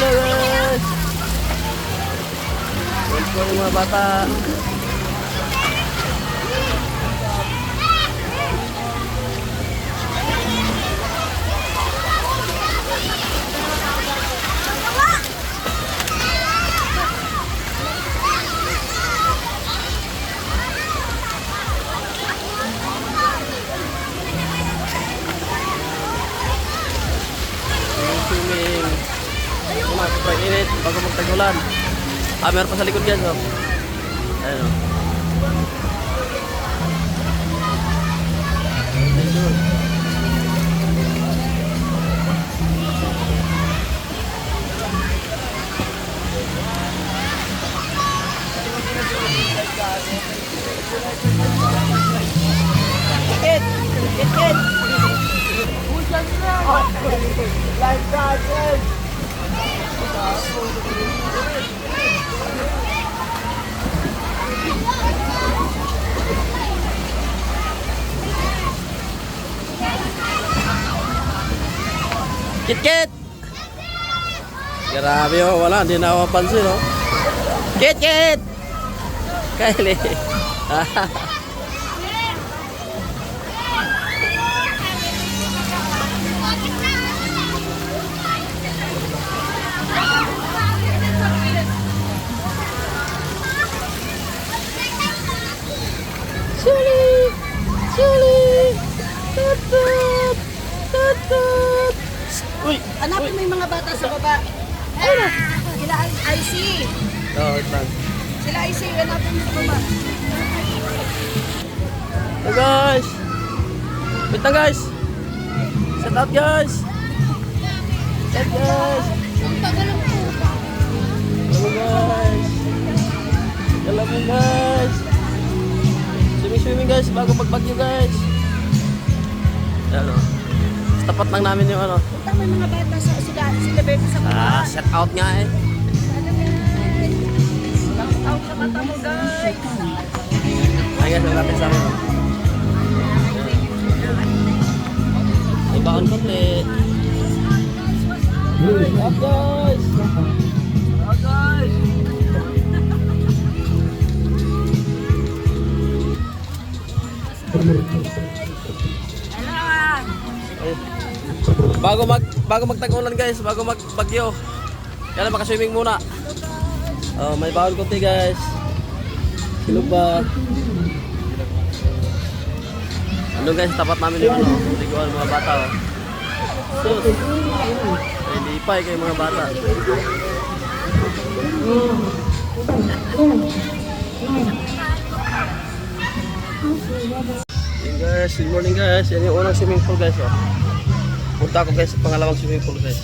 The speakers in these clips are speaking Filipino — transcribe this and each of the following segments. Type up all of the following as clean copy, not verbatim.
Hello guys! Welcome yung mga bata. Swimming. Super init bago magtagulan. Meron pa sa likod guys, oh. Ayun, oh. Kit! Like that, Kit! Grabe, oh, wala, hindi na ako mapansin, oh. Kit! Kylie. Chili! Tutut! Uy! hanapin mo yung mga bata sa baba. Sila IC. Oh, wait lang. Sila IC, hanapin mo sa baba. Hey guys! Wait lang guys! Set out guys! Set guys! Hello guys! Swimming guys bago pagbagyo guys! Ano? Tapat lang namin yung ano. Punta mo yung mga bata sila baby sa baba. Set out nga eh. Set out sa mata mo guys. Ay guys, malapit sa amin. May baon konti. Up guys! Up guys! Bago magtag-ulan guys, bago magbagyo. Kaya maka-swimming muna. May baon konti guys. Silog ba? Ano guys, tapat namin yung liguan mga bata. Sus. Hindi ipay kayo mga bata. Guys, good morning guys. Yan yung unang swimming pool guys, oh. Punta ako guys sa pangalawang swimming pool guys.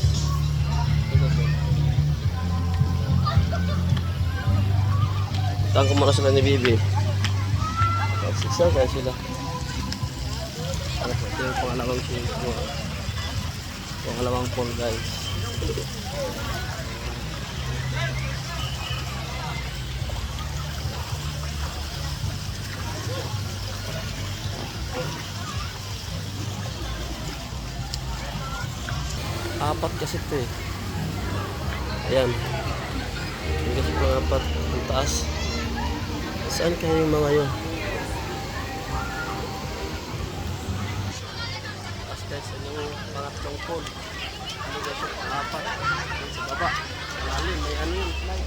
Punta ko muna sila ni Bibi. Isa guys sila. Ito yung pangalawang swimming pool. Pangalawang pool guys. Apat kasi ito eh. Ayan. Yung kasi pang apat. Ang taas. Saan kaya yung mga yun? Taas guys. Yan yung pangatlong pool. Ano guys yung pang apat. Yan sa baba. Sa lalim. May ano yun. Slide.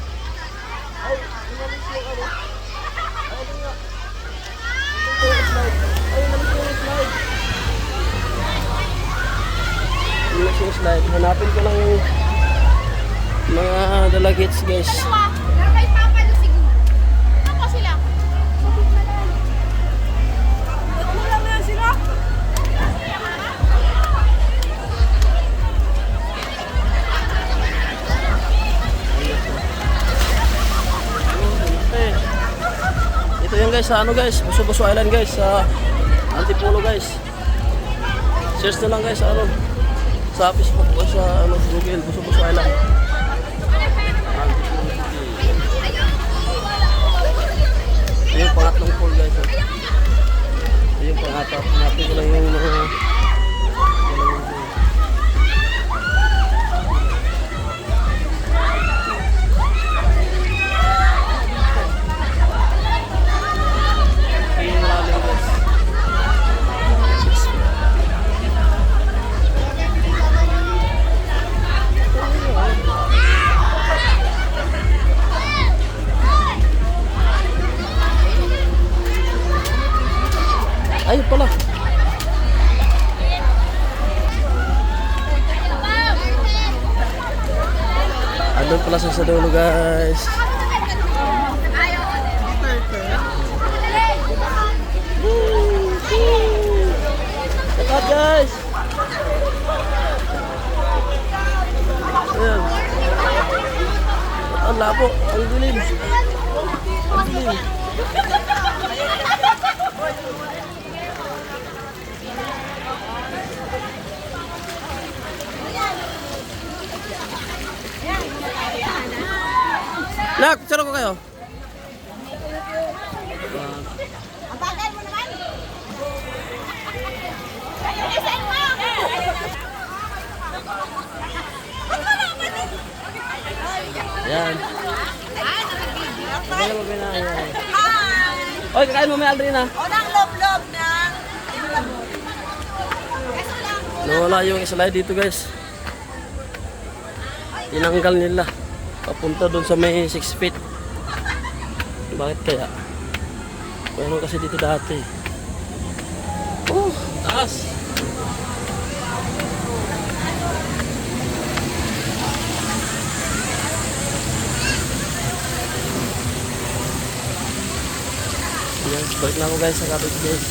Ay! Inalis yung ano. Ay! Ito nga. Ito yung slide. Ay! Inalis yung slide. Yung slide. Hanapin ko lang yung mga dalagits guys. Kay Papa na siguro. Ako sila. Kulang na sila. Ito yan guys sa ano guys, Buso-Buso Island guys, sa Antipolo guys. Search na lang guys sa ano, sa Facebook o sa ano, Google, Buso-Buso Island. Ito yung pangatlong pool guys. Ito yung pangatlong. Hanapin ko lang yung mga Doon pala sa dulo guys. Ayaw ko din. Shout out guys. Ayan. Ang labo, ang dilim. Ang dilim. Nak, picture ko kayo. Ang bagay mo naman. Isain mo. Ayan. Ay, nag-video. Ayan mo na. Hi! Oy, kakain mo may Aldrina. O, nang loob-loob ng... Nawala yung slide dito guys. Tinanggal nila. Papunta doon sa may 6 feet. Bakit kaya? Meron kasi dito dati. Oh, taas. Yan, balik na ako guys sa kapit guys.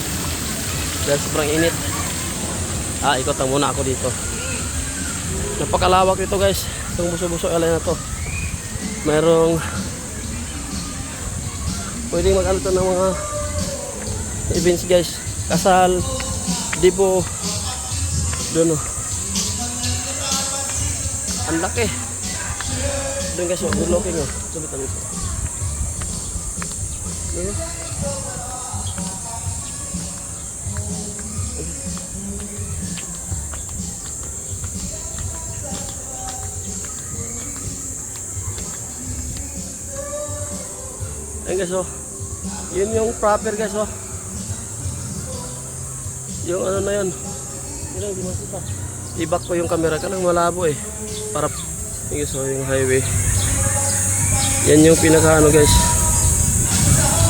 Dahil sobrang init. Ikot lang muna ako dito. Napakalawak dito guys. Itong buso-buso alay na to. Merong pwedeng mag-ano to ng mga events guys. Kasal, dibo, doon oh. Ang laki. Doon guys, good looking oh. Sabit namin ito. Doon oh. Ayan guys oh. Yun yung proper guys oh. Yung ano na yun. Yun lang, di makita. I-back ko yung camera ka lang malabo eh. Para yun guys oh, yung highway. Yan yung pinaka ano guys.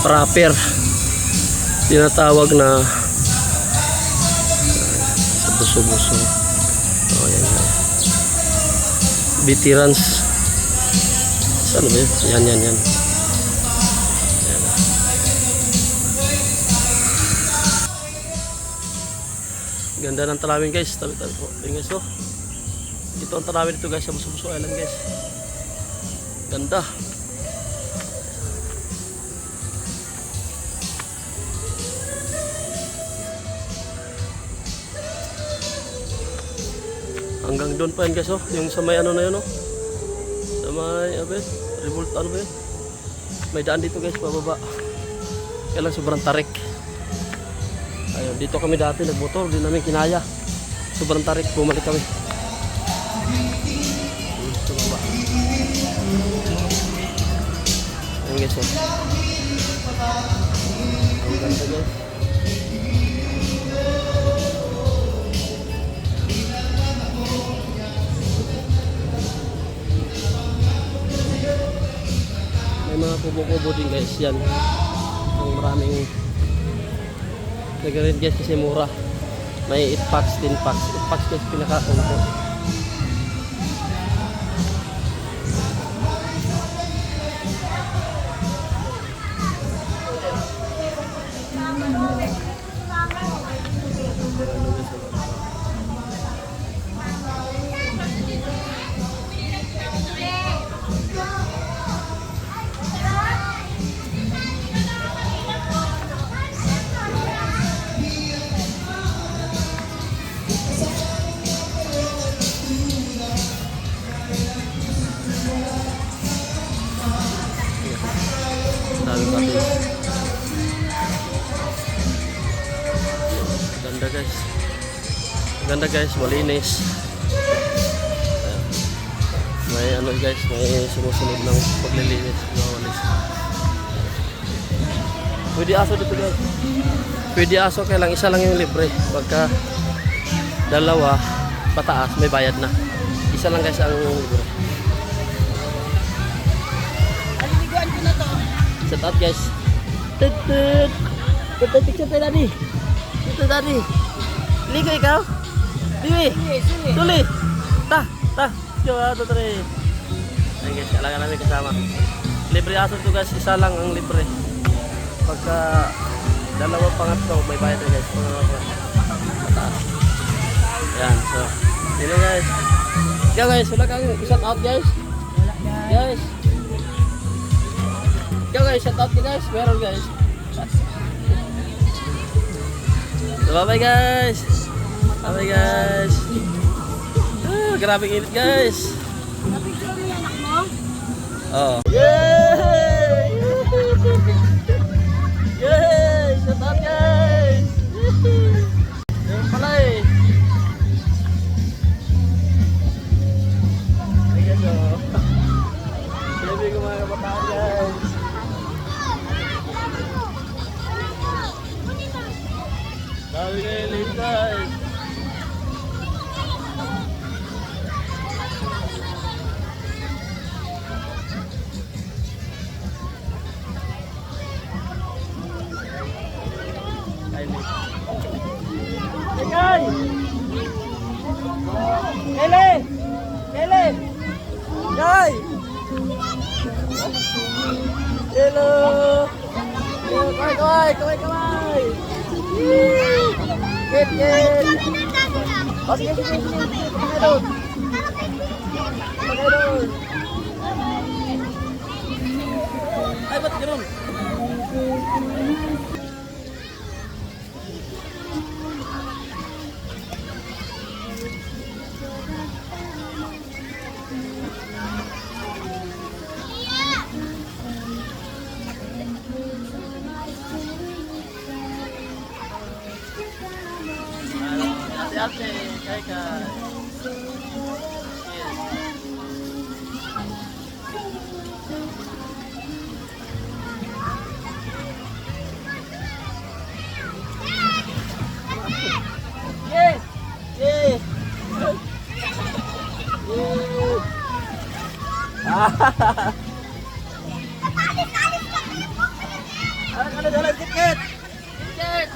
Proper. Tinatawag na sa buso-buso. Oh yan yan. Veterans. Saan ba yun? Yan. Ganda ng Talawin guys, tabi-tabi po. Ayun guys oh. Ito ang Talawin dito guys, sa Buso-Buso Island guys. Ganda. Hanggang doon pa yan guys oh, yung sa may ano na yun oh. Sa may abet, revolt ano ba yun? May daan dito guys, pababa. Kailan sobrang tarik. Ayun, dito kami dati nagmotor, di namin kinaya. Sobrang tarik, bumalik kami. Sa baba. Ayun guys, oh. Ang ganda guys. May mga kubo-kubo din guys, yan. Ang maraming nag-red guys kasi mura. May 8 packs, 10 packs. 8 packs guys pinaka-combo. Ganda guys. Ganda guys, malinis. Ayan. May ano guys, may sumusunod ng paglilinis. Mawalis. Pwede aso dito guys. Pwede aso, kaya lang isa lang yung libre. Pagka dalawa pataas, may bayad na. Isa lang guys ang libre. Aliliguan ko na to. Set out guys. Tutut. Tutut picture tayo tadi. Ito tadi. Ligo ikaw? Diwi. Tuli. Ta. Coba tuh tadi. Ayun guys, kailangan namin kasama. Libre aso to guys, isa lang ang libre. Pagka dalawa pangatlo, may bayad na guys. Mataas. Ayan, so. Yun na guys. Kaya guys, wala kang shout out guys. Guys. Kaya guys, shout out guys. Meron guys. So, bye guys. Bye guys. Grabe init guys. Napicture mo yung anak mo? Oh. Yay! Yay! Shout out guys! Ayun pala eh. Ay guys oh. Sabi ko mga kabataan guys. Sabi kayo late guys. Hey Kele! Kele! Guy! Hello! Kamay! Kit! Oh, sige. Kamay doon! Ay, ba't gano'n? Ate, kay ka. Yes. Yes. Ano dalam tiket? Tiket.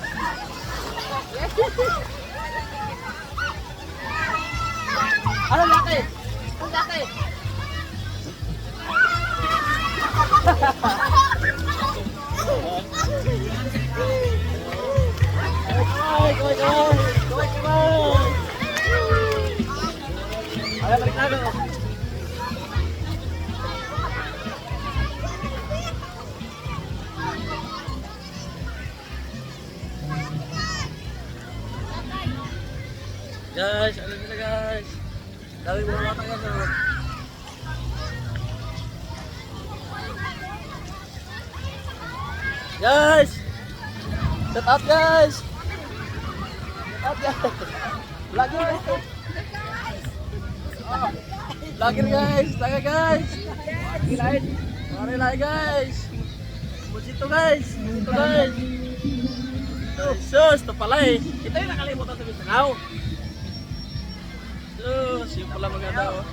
Ano laki? Ang laki. Kaway. Ayan, balik na doon. Guys, alam nila guys. Dami mga mata guys. Oh. Guys! Shut up guys! Shut up guys! Vlogger guys! Vlogger guys! Taga guys! Kilain! Marilay guys! Mujito guys! Mujito guys! Sus! Ito pala eh! Ito yung nakalimutan sa Mindanao! Sus! Yung pala maganda oh!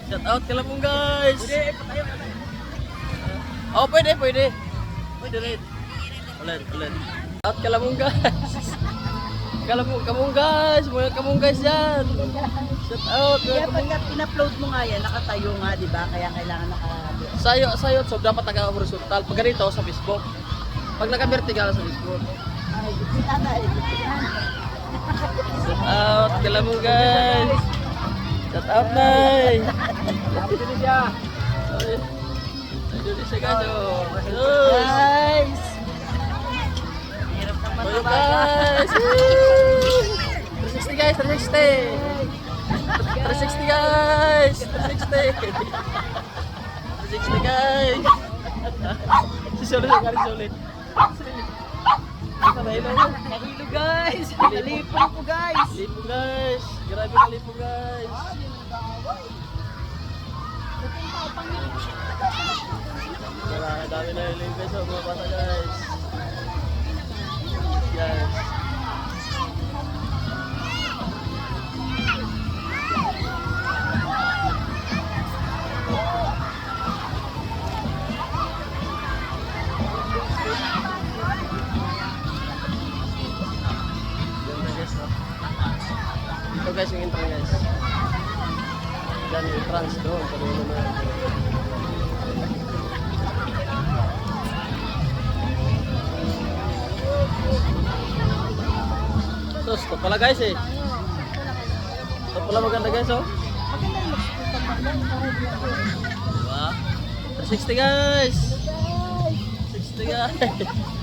Shout out ka lang guys! Pwede! Patayo! Oh pwede! Pwede rin! Ulit! Shout out ka lang guys! Kamong guys! Mga kamong guys yan! Shout out! Kaya pagka in-upload mo nga yan, nakatayo nga, di ba? Kaya kailangan Sayo, so dapat taga-horizontal. Pag ganito sa Facebook. Pag naka-vertical sa Facebook. Ay, tatay. Shout out, kala mo guys. Shout out, Nay. Indonesia. Indonesia guys. Guys! Hirap naman Toyo na guys. 360 guys, 360. 360 guys. 360 guys. Sulit. Nahilo guys! Nalipong ko guys! Lipo guys. Grabe ka lipo guys. Dami na yung guys. Mga bata guys. Guys. Ito guys yung intro guys. Diyan yung trans doon. Sabi mo na. Tapos, ito pala guys eh. Ito pala maganda guys oh. Diba? 360 guys. 360 guys.